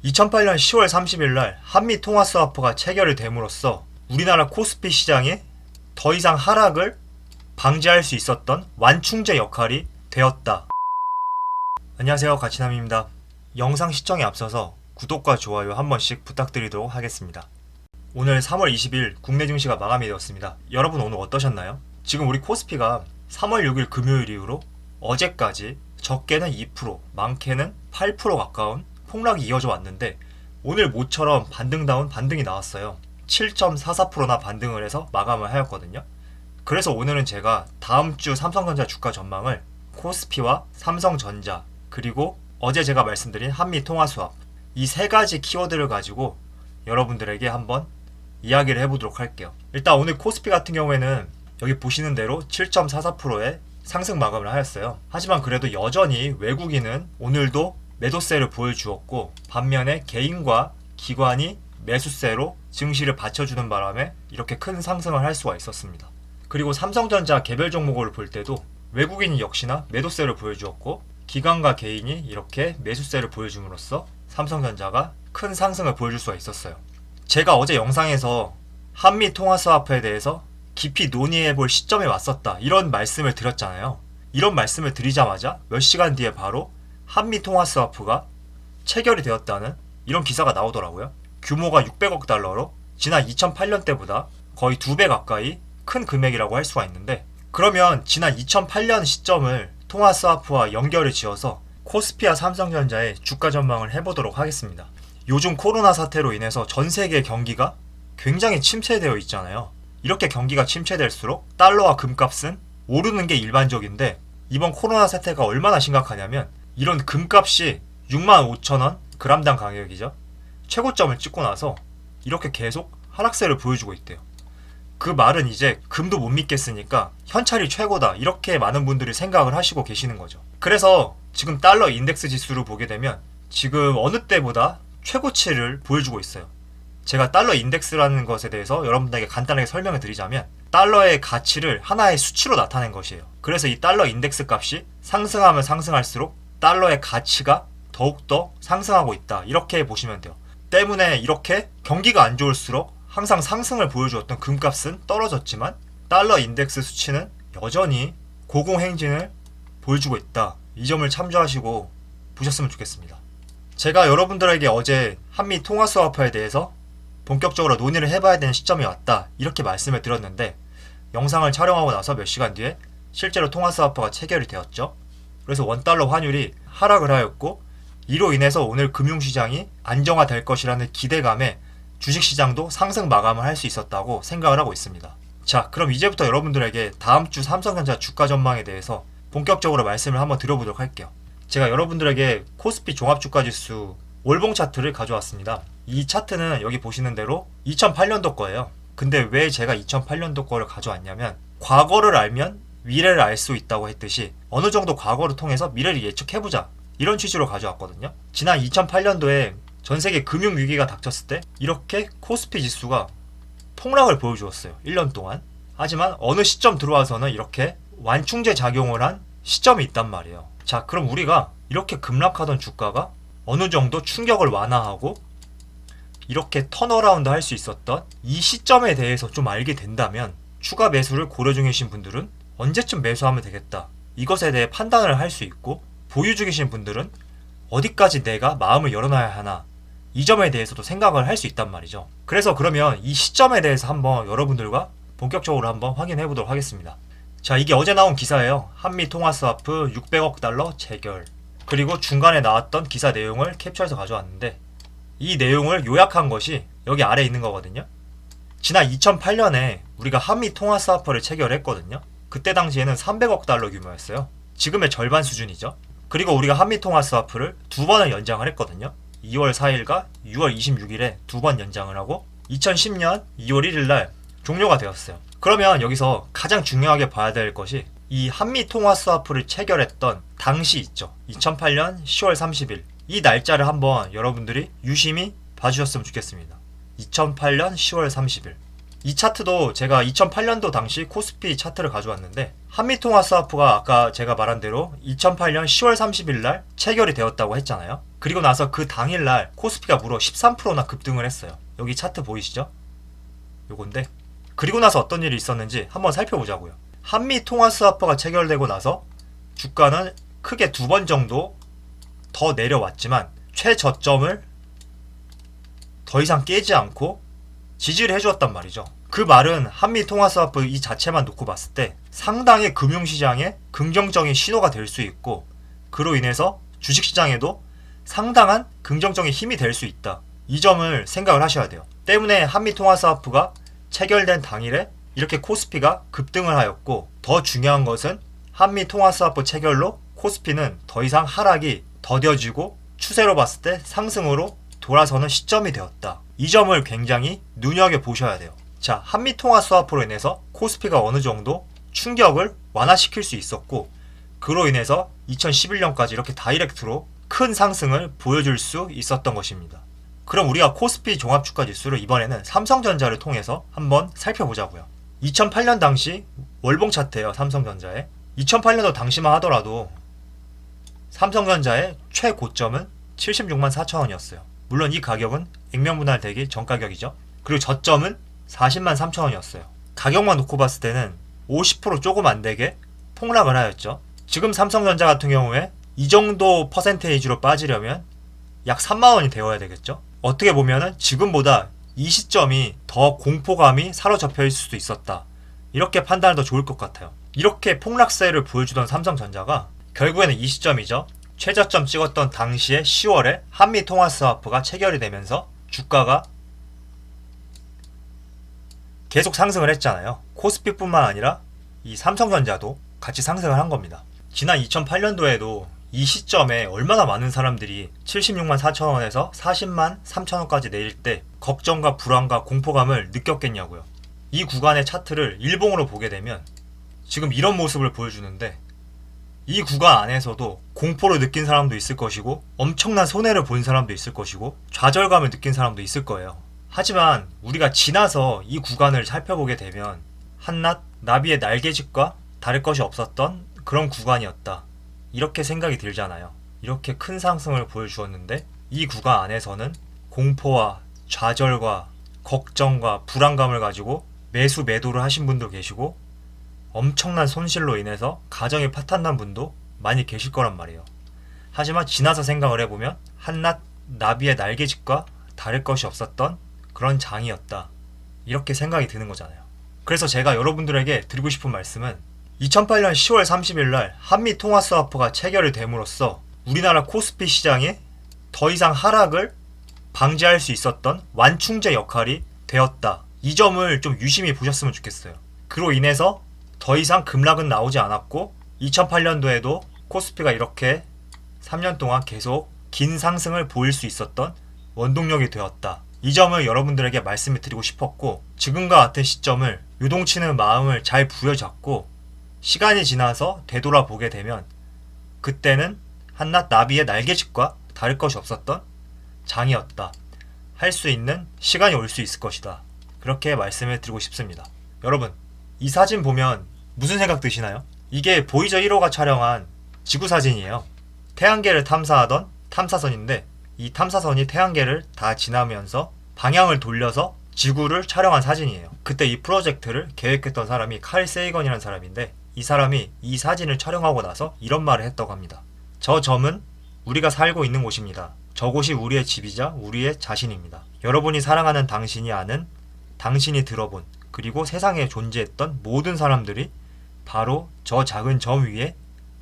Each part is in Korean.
2008년 10월 30일 날 한미 통화 스와프가 체결이 됨으로써 우리나라 코스피 시장에 더 이상 하락을 방지할 수 있었던 완충제 역할이 되었다. 안녕하세요, 가치남입니다. 영상 시청에 앞서서 구독과 좋아요 한 번씩 부탁드리도록 하겠습니다. 오늘 3월 20일 국내 증시가 마감이 되었습니다. 여러분 오늘 어떠셨나요? 지금 우리 코스피가 3월 6일 금요일 이후로 어제까지 적게는 2%, 많게는 8% 가까운 폭락이 이어져 왔는데 오늘 모처럼 반등다운 반등이 나왔어요. 7.44%나 반등을 해서 마감을 하였거든요. 그래서 오늘은 제가 다음주 삼성전자 주가 전망을 코스피와 삼성전자 그리고 어제 제가 말씀드린 한미통화수합 이 세 가지 키워드를 가지고 여러분들에게 한번 이야기를 해보도록 할게요. 일단 오늘 코스피 같은 경우에는 여기 보시는 대로 7.44%의 상승 마감을 하였어요. 하지만 그래도 여전히 외국인은 오늘도 매도세를 보여주었고 반면에 개인과 기관이 매수세로 증시를 받쳐주는 바람에 이렇게 큰 상승을 할 수가 있었습니다. 그리고 삼성전자 개별 종목을 볼 때도 외국인이 역시나 매도세를 보여주었고 기관과 개인이 이렇게 매수세를 보여줌으로써 삼성전자가 큰 상승을 보여줄 수가 있었어요. 제가 어제 영상에서 한미 통화스와프에 대해서 깊이 논의해볼 시점에 왔었다 이런 말씀을 드렸잖아요. 이런 말씀을 드리자마자 몇 시간 뒤에 바로 한미 통화스와프가 체결이 되었다는 이런 기사가 나오더라고요. 규모가 600억 달러로 지난 2008년 때보다 거의 2배 가까이 큰 금액이라고 할 수가 있는데 그러면 지난 2008년 시점을 통화스와프와 연결을 지어서 코스피와 삼성전자의 주가 전망을 해보도록 하겠습니다. 요즘 코로나 사태로 인해서 전 세계 경기가 굉장히 침체되어 있잖아요. 이렇게 경기가 침체될수록 달러와 금값은 오르는 게 일반적인데 이번 코로나 사태가 얼마나 심각하냐면 이런 금값이 65,000원 그람당 가격이죠. 최고점을 찍고 나서 이렇게 계속 하락세를 보여주고 있대요. 그 말은 이제 금도 못 믿겠으니까 현찰이 최고다 이렇게 많은 분들이 생각을 하시고 계시는 거죠. 그래서 지금 달러 인덱스 지수를 보게 되면 지금 어느 때보다 최고치를 보여주고 있어요. 제가 달러 인덱스라는 것에 대해서 여러분들에게 간단하게 설명을 드리자면 달러의 가치를 하나의 수치로 나타낸 것이에요. 그래서 이 달러 인덱스 값이 상승하면 상승할수록 달러의 가치가 더욱더 상승하고 있다 이렇게 보시면 돼요. 때문에 이렇게 경기가 안 좋을수록 항상 상승을 보여주었던 금값은 떨어졌지만 달러 인덱스 수치는 여전히 고공행진을 보여주고 있다. 이 점을 참조하시고 보셨으면 좋겠습니다. 제가 여러분들에게 어제 한미 통화스와프에 대해서 본격적으로 논의를 해봐야 되는 시점이 왔다 이렇게 말씀을 드렸는데 영상을 촬영하고 나서 몇 시간 뒤에 실제로 통화스와프가 체결이 되었죠. 그래서 원달러 환율이 하락을 하였고 이로 인해서 오늘 금융시장이 안정화될 것이라는 기대감에 주식시장도 상승 마감을 할 수 있었다고 생각을 하고 있습니다. 자, 그럼 이제부터 여러분들에게 다음주 삼성전자 주가 전망에 대해서 본격적으로 말씀을 한번 드려보도록 할게요. 제가 여러분들에게 코스피 종합주가지수 월봉 차트를 가져왔습니다. 이 차트는 여기 보시는 대로 2008년도 거예요. 근데 왜 제가 2008년도 거를 가져왔냐면 과거를 알면 미래를 알 수 있다고 했듯이 어느 정도 과거를 통해서 미래를 예측해보자 이런 취지로 가져왔거든요. 지난 2008년도에 전세계 금융위기가 닥쳤을 때 이렇게 코스피 지수가 폭락을 보여주었어요. 1년 동안. 하지만 어느 시점 들어와서는 이렇게 완충제 작용을 한 시점이 있단 말이에요. 자, 그럼 우리가 이렇게 급락하던 주가가 어느 정도 충격을 완화하고 이렇게 턴어라운드 할 수 있었던 이 시점에 대해서 좀 알게 된다면 추가 매수를 고려 중이신 분들은 언제쯤 매수하면 되겠다 이것에 대해 판단을 할 수 있고 보유 중이신 분들은 어디까지 내가 마음을 열어놔야 하나 이 점에 대해서도 생각을 할 수 있단 말이죠. 그래서 그러면 이 시점에 대해서 한번 여러분들과 본격적으로 한번 확인해 보도록 하겠습니다. 자, 이게 어제 나온 기사예요. 한미 통화스와프 600억 달러 체결. 그리고 중간에 나왔던 기사 내용을 캡처해서 가져왔는데 이 내용을 요약한 것이 여기 아래에 있는 거거든요. 지난 2008년에 우리가 한미 통화스와프를 체결했거든요. 그때 당시에는 300억 달러 규모였어요. 지금의 절반 수준이죠. 그리고 우리가 한미 통화스와프를 두 번을 연장을 했거든요. 2월 4일과 6월 26일에 두 번 연장을 하고 2010년 2월 1일 날 종료가 되었어요. 그러면 여기서 가장 중요하게 봐야 될 것이 이 한미 통화스와프를 체결했던 당시 있죠. 2008년 10월 30일 이 날짜를 한번 여러분들이 유심히 봐주셨으면 좋겠습니다. 2008년 10월 30일 이 차트도 제가 2008년도 당시 코스피 차트를 가져왔는데 한미통화스와프가 아까 제가 말한 대로 2008년 10월 30일 날 체결이 되었다고 했잖아요. 그리고 나서 그 당일 날 코스피가 무려 13%나 급등을 했어요. 여기 차트 보이시죠? 요건데 그리고 나서 어떤 일이 있었는지 한번 살펴보자고요. 한미통화스와프가 체결되고 나서 주가는 크게 2번 정도 더 내려왔지만 최저점을 더 이상 깨지 않고 지지를 해주었단 말이죠. 그 말은 한미통화스와프 이 자체만 놓고 봤을 때 상당히 금융시장에 긍정적인 신호가 될 수 있고, 그로 인해서 주식시장에도 상당한 긍정적인 힘이 될 수 있다. 이 점을 생각을 하셔야 돼요. 때문에 한미통화스와프가 체결된 당일에 이렇게 코스피가 급등을 하였고, 더 중요한 것은 한미통화스와프 체결로 코스피는 더 이상 하락이 더뎌지고 추세로 봤을 때 상승으로 돌아서는 시점이 되었다. 이 점을 굉장히 눈여겨보셔야 돼요. 자, 한미통화스와프로 인해서 코스피가 어느 정도 충격을 완화시킬 수 있었고, 그로 인해서 2011년까지 이렇게 다이렉트로 큰 상승을 보여줄 수 있었던 것입니다. 그럼 우리가 코스피 종합주가지수를 이번에는 삼성전자를 통해서 한번 살펴보자고요. 2008년 당시 월봉 차트예요. 삼성전자의 2008년도 당시만 하더라도 삼성전자의 최고점은 76만 4천원이었어요. 물론 이 가격은 액면분할되기 전 가격이죠. 그리고 저점은 40만 3천원이었어요. 가격만 놓고 봤을 때는 50% 조금 안되게 폭락을 하였죠. 지금 삼성전자 같은 경우에 이 정도 퍼센테이지로 빠지려면 약 3만원이 되어야 되겠죠. 어떻게 보면은 지금보다 이 시점이 더 공포감이 사로잡혀 있을 수도 있었다. 이렇게 판단이 더 좋을 것 같아요. 이렇게 폭락세를 보여주던 삼성전자가 결국에는 이 시점이죠. 최저점 찍었던 당시에 10월에 한미통화스와프가 체결이 되면서 주가가 계속 상승을 했잖아요. 코스피뿐만 아니라 이 삼성전자도 같이 상승을 한 겁니다. 지난 2008년도에도 이 시점에 얼마나 많은 사람들이 76만 4천원에서 40만 3천원까지 내릴 때 걱정과 불안과 공포감을 느꼈겠냐고요. 이 구간의 차트를 일봉으로 보게 되면 지금 이런 모습을 보여주는데, 이 구간 안에서도 공포를 느낀 사람도 있을 것이고 엄청난 손해를 본 사람도 있을 것이고 좌절감을 느낀 사람도 있을 거예요. 하지만 우리가 지나서 이 구간을 살펴보게 되면 한낱 나비의 날개짓과 다를 것이 없었던 그런 구간이었다. 이렇게 생각이 들잖아요. 이렇게 큰 상승을 보여주었는데 이 구간 안에서는 공포와 좌절과 걱정과 불안감을 가지고 매수 매도를 하신 분도 계시고 엄청난 손실로 인해서 가정이 파탄난 분도 많이 계실 거란 말이에요. 하지만 지나서 생각을 해보면 한낱 나비의 날개짓과 다를 것이 없었던 그런 장이었다. 이렇게 생각이 드는 거잖아요. 그래서 제가 여러분들에게 드리고 싶은 말씀은 2008년 10월 30일 날 한미통화스와프가 체결이 됨으로써 우리나라 코스피 시장에 더 이상 하락을 방지할 수 있었던 완충제 역할이 되었다. 이 점을 좀 유심히 보셨으면 좋겠어요. 그로 인해서 더 이상 급락은 나오지 않았고 2008년도에도 코스피가 이렇게 3년 동안 계속 긴 상승을 보일 수 있었던 원동력이 되었다. 이 점을 여러분들에게 말씀을 드리고 싶었고, 지금과 같은 시점을 요동치는 마음을 잘 부여잡고 시간이 지나서 되돌아보게 되면 그때는 한낱 나비의 날개짓과 다를 것이 없었던 장이었다. 할 수 있는 시간이 올 수 있을 것이다. 그렇게 말씀을 드리고 싶습니다. 여러분, 이 사진 보면 무슨 생각 드시나요? 이게 보이저 1호가 촬영한 지구사진이에요. 태양계를 탐사하던 탐사선인데 이 탐사선이 태양계를 다 지나면서 방향을 돌려서 지구를 촬영한 사진이에요. 그때 이 프로젝트를 계획했던 사람이 칼 세이건이라는 사람인데, 이 사람이 이 사진을 촬영하고 나서 이런 말을 했다고 합니다. 저 점은 우리가 살고 있는 곳입니다. 저곳이 우리의 집이자 우리의 자신입니다. 여러분이 사랑하는 당신이 아는, 당신이 들어본, 그리고 세상에 존재했던 모든 사람들이 바로 저 작은 점 위에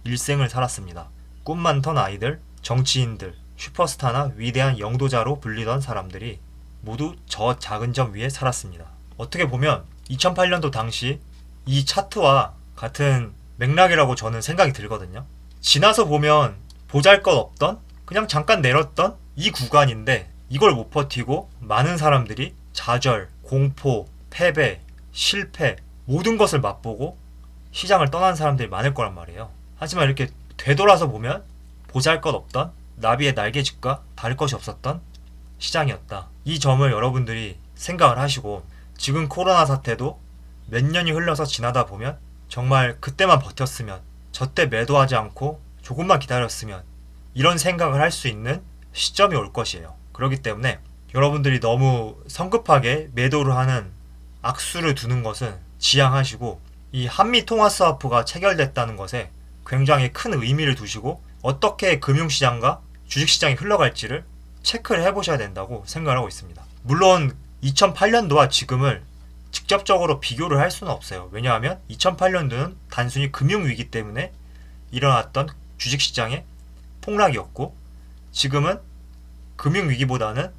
일생을 살았습니다. 꿈 많던 아이들, 정치인들, 슈퍼스타나 위대한 영도자로 불리던 사람들이 모두 저 작은 점 위에 살았습니다. 어떻게 보면 2008년도 당시 이 차트와 같은 맥락이라고 저는 생각이 들거든요. 지나서 보면 보잘것없던, 그냥 잠깐 내렸던 이 구간인데 이걸 못 버티고 많은 사람들이 좌절, 공포, 패배, 실패 모든 것을 맛보고 시장을 떠난 사람들이 많을 거란 말이에요. 하지만 이렇게 되돌아서 보면 보잘것없던 나비의 날개짓과 다를 것이 없었던 시장이었다. 이 점을 여러분들이 생각을 하시고, 지금 코로나 사태도 몇 년이 흘러서 지나다 보면 정말 그때만 버텼으면, 저때 매도하지 않고 조금만 기다렸으면 이런 생각을 할 수 있는 시점이 올 것이에요. 그렇기 때문에 여러분들이 너무 성급하게 매도를 하는 악수를 두는 것은 지양하시고, 이 한미 통화 스와프가 체결됐다는 것에 굉장히 큰 의미를 두시고 어떻게 금융시장과 주식시장이 흘러갈지를 체크를 해보셔야 된다고 생각하고 있습니다. 물론 2008년도와 지금을 직접적으로 비교를 할 수는 없어요. 왜냐하면 2008년도는 단순히 금융위기 때문에 일어났던 주식시장의 폭락이었고, 지금은 금융위기보다는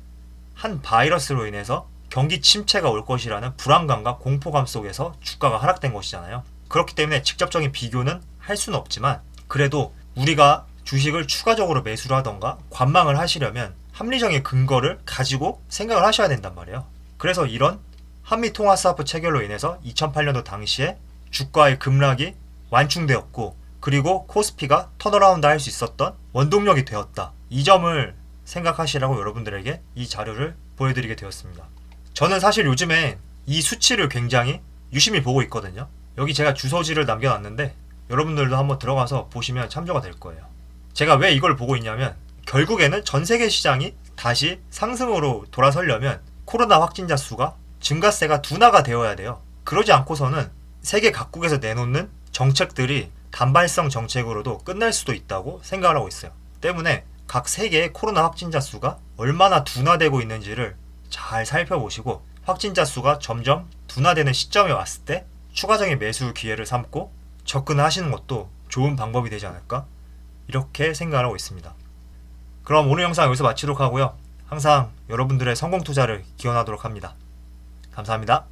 한 바이러스로 인해서 경기 침체가 올 것이라는 불안감과 공포감 속에서 주가가 하락된 것이잖아요. 그렇기 때문에 직접적인 비교는 할 수는 없지만, 그래도 우리가 주식을 추가적으로 매수를 하던가 관망을 하시려면 합리적인 근거를 가지고 생각을 하셔야 된단 말이에요. 그래서 이런 한미 통화 스와프 체결로 인해서 2008년도 당시에 주가의 급락이 완충되었고, 그리고 코스피가 턴어라운드 할 수 있었던 원동력이 되었다. 이 점을 생각하시라고 여러분들에게 이 자료를 보여드리게 되었습니다. 저는 사실 요즘에 이 수치를 굉장히 유심히 보고 있거든요. 여기 제가 주소지를 남겨놨는데 여러분들도 한번 들어가서 보시면 참조가 될 거예요. 제가 왜 이걸 보고 있냐면, 결국에는 전 세계 시장이 다시 상승으로 돌아서려면 코로나 확진자 수가 증가세가 둔화가 되어야 돼요. 그러지 않고서는 세계 각국에서 내놓는 정책들이 단발성 정책으로도 끝날 수도 있다고 생각을 하고 있어요. 때문에 각 세계의 코로나 확진자 수가 얼마나 둔화되고 있는지를 잘 살펴보시고, 확진자 수가 점점 둔화되는 시점에 왔을 때 추가적인 매수 기회를 삼고 접근하시는 것도 좋은 방법이 되지 않을까? 이렇게 생각을 하고 있습니다. 그럼 오늘 영상 여기서 마치도록 하고요. 항상 여러분들의 성공 투자를 기원하도록 합니다. 감사합니다.